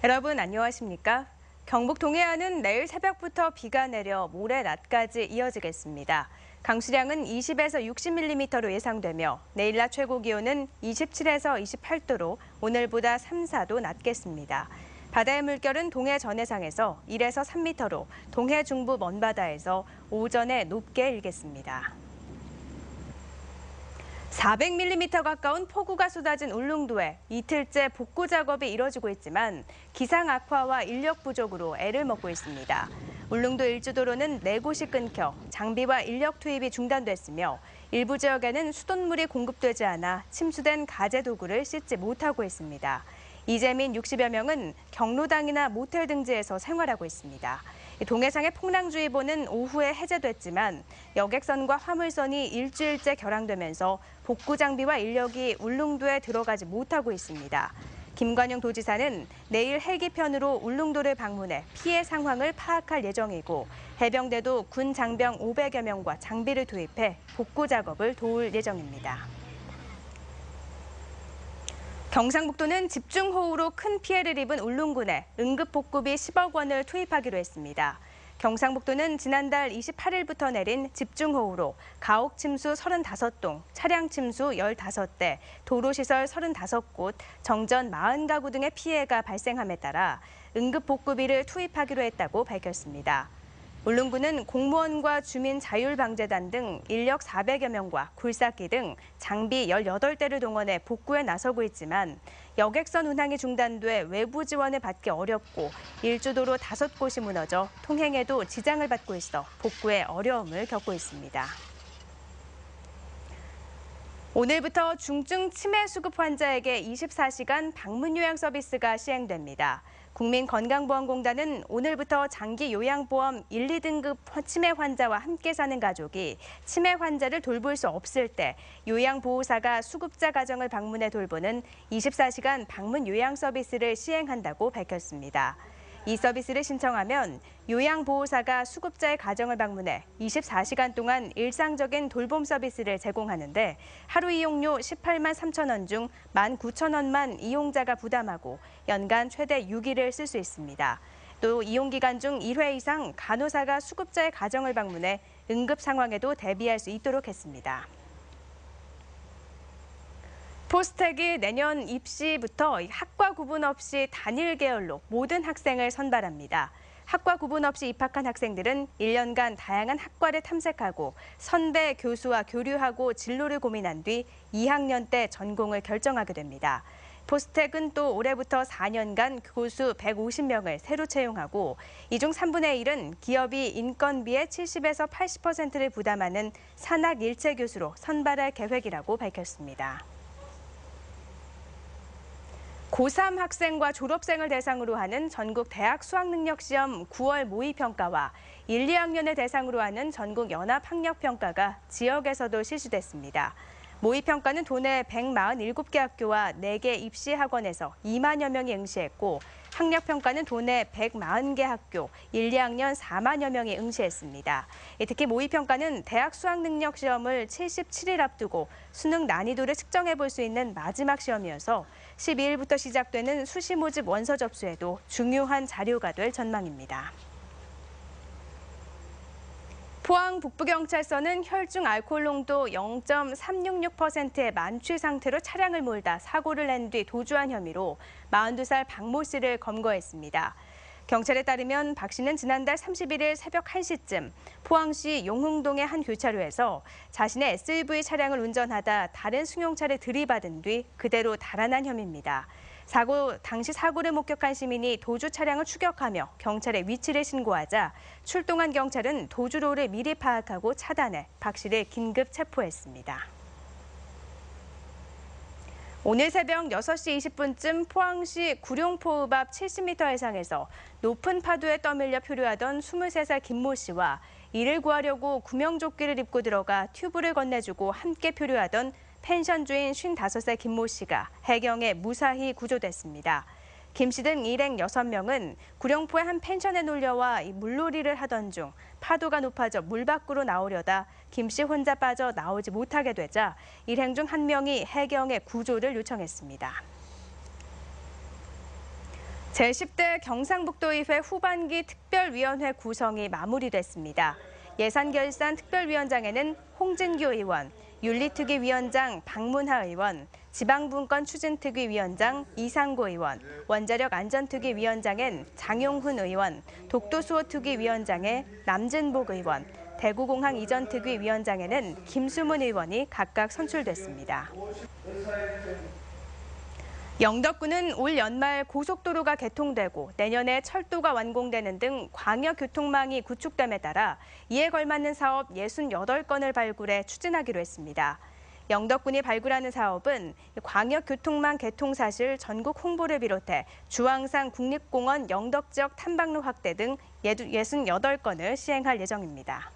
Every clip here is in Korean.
여러분 안녕하십니까? 경북 동해안은 내일 새벽부터 비가 내려 모레 낮까지 이어지겠습니다. 강수량은 20에서 60mm로 예상되며 내일 낮 최고 기온은 27에서 28도로 오늘보다 3, 4도 낮겠습니다. 바다의 물결은 동해 전해상에서 1에서 3m로 동해 중부 먼바다에서 오전에 높게 일겠습니다. 400mm 가까운 폭우가 쏟아진 울릉도에 이틀째 복구 작업이 이뤄지고 있지만 기상 악화와 인력 부족으로 애를 먹고 있습니다. 울릉도 일주도로는 4곳이 끊겨 장비와 인력 투입이 중단됐으며 일부 지역에는 수돗물이 공급되지 않아 침수된 가재 도구를 씻지 못하고 있습니다. 이재민 60여 명은 경로당이나 모텔 등지에서 생활하고 있습니다. 동해상의 풍랑주의보는 오후에 해제됐지만 여객선과 화물선이 일주일째 결항되면서 복구 장비와 인력이 울릉도에 들어가지 못하고 있습니다. 김관영 도지사는 내일 헬기편으로 울릉도를 방문해 피해 상황을 파악할 예정이고 해병대도 군 장병 500여 명과 장비를 투입해 복구 작업을 도울 예정입니다. 경상북도는 집중호우로 큰 피해를 입은 울릉군에 응급복구비 10억 원을 투입하기로 했습니다. 경상북도는 지난달 28일부터 내린 집중호우로 가옥 침수 35동, 차량 침수 15대, 도로시설 35곳, 정전 40가구 등의 피해가 발생함에 따라 응급복구비를 투입하기로 했다고 밝혔습니다. 울릉군은 공무원과 주민자율방재단 등 인력 400여 명과 굴삭기 등 장비 18대를 동원해 복구에 나서고 있지만 여객선 운항이 중단돼 외부 지원을 받기 어렵고 일주도로 5곳이 무너져 통행에도 지장을 받고 있어 복구에 어려움을 겪고 있습니다. 오늘부터 중증 치매 수급 환자에게 24시간 방문 요양 서비스가 시행됩니다. 국민건강보험공단은 오늘부터 장기 요양보험 1, 2등급 치매 환자와 함께 사는 가족이 치매 환자를 돌볼 수 없을 때 요양보호사가 수급자 가정을 방문해 돌보는 24시간 방문 요양 서비스를 시행한다고 밝혔습니다. 이 서비스를 신청하면 요양보호사가 수급자의 가정을 방문해 24시간 동안 일상적인 돌봄 서비스를 제공하는데 하루 이용료 18만 3천 원 중 19,000원만 이용자가 부담하고 연간 최대 6일을 쓸 수 있습니다. 또 이용기간 중 1회 이상 간호사가 수급자의 가정을 방문해 응급 상황에도 대비할 수 있도록 했습니다. 포스텍이 내년 입시부터 학과 구분 없이 단일 계열로 모든 학생을 선발합니다. 학과 구분 없이 입학한 학생들은 1년간 다양한 학과를 탐색하고 선배 교수와 교류하고 진로를 고민한 뒤 2학년 때 전공을 결정하게 됩니다. 포스텍은 또 올해부터 4년간 교수 150명을 새로 채용하고 이 중 3분의 1은 기업이 인건비의 70에서 80%를 부담하는 산학 일체 교수로 선발할 계획이라고 밝혔습니다. 고3 학생과 졸업생을 대상으로 하는 전국 대학 수학능력시험 9월 모의평가와 1, 2학년을 대상으로 하는 전국 연합학력평가가 지역에서도 실시됐습니다. 모의평가는 도내 147개 학교와 4개 입시학원에서 2만여 명이 응시했고 학력평가는 도내 140개 학교, 1, 2학년 4만여 명이 응시했습니다. 특히 모의평가는 대학 수학능력시험을 77일 앞두고 수능 난이도를 측정해 볼 수 있는 마지막 시험이어서 12일부터 시작되는 수시 모집 원서 접수에도 중요한 자료가 될 전망입니다. 포항 북부경찰서는 혈중 알코올 농도 0.366%의 만취 상태로 차량을 몰다 사고를 낸 뒤 도주한 혐의로 42살 박모 씨를 검거했습니다. 경찰에 따르면 박 씨는 지난달 31일 새벽 1시쯤 포항시 용흥동의 한 교차로에서 자신의 SUV 차량을 운전하다 다른 승용차를 들이받은 뒤 그대로 달아난 혐의입니다. 사고 당시 사고를 목격한 시민이 도주 차량을 추격하며 경찰에 위치를 신고하자 출동한 경찰은 도주로를 미리 파악하고 차단해 박 씨를 긴급 체포했습니다. 오늘 새벽 6시 20분쯤 포항시 구룡포읍 앞 70m 해상에서 높은 파도에 떠밀려 표류하던 23살 김모 씨와 이를 구하려고 구명조끼를 입고 들어가 튜브를 건네주고 함께 표류하던 펜션 주인 55살 김모 씨가 해경에 무사히 구조됐습니다. 김 씨 등 일행 6명은 구룡포의 한 펜션에 놀려와 물놀이를 하던 중 파도가 높아져 물 밖으로 나오려다 김 씨 혼자 빠져 나오지 못하게 되자 일행 중 한 명이 해경에 구조를 요청했습니다. 제10대 경상북도의회 후반기 특별위원회 구성이 마무리됐습니다. 예산결산 특별위원장에는 홍진규 의원, 윤리특위위원장 박문하 의원, 지방분권추진특위위원장 이상고 의원, 원자력안전특위위원장엔 장용훈 의원, 독도수호특위위원장에 남진복 의원, 대구공항이전특위위원장에는 김수문 의원이 각각 선출됐습니다. 영덕군은 올 연말 고속도로가 개통되고 내년에 철도가 완공되는 등 광역교통망이 구축됨에 따라 이에 걸맞는 사업 68건을 발굴해 추진하기로 했습니다. 영덕군이 발굴하는 사업은 광역교통망 개통 사실 전국 홍보를 비롯해 주황산 국립공원 영덕 지역 탐방로 확대 등 68건을 시행할 예정입니다.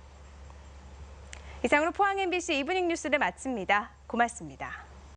이상으로 포항 MBC 이브닝 뉴스를 마칩니다. 고맙습니다.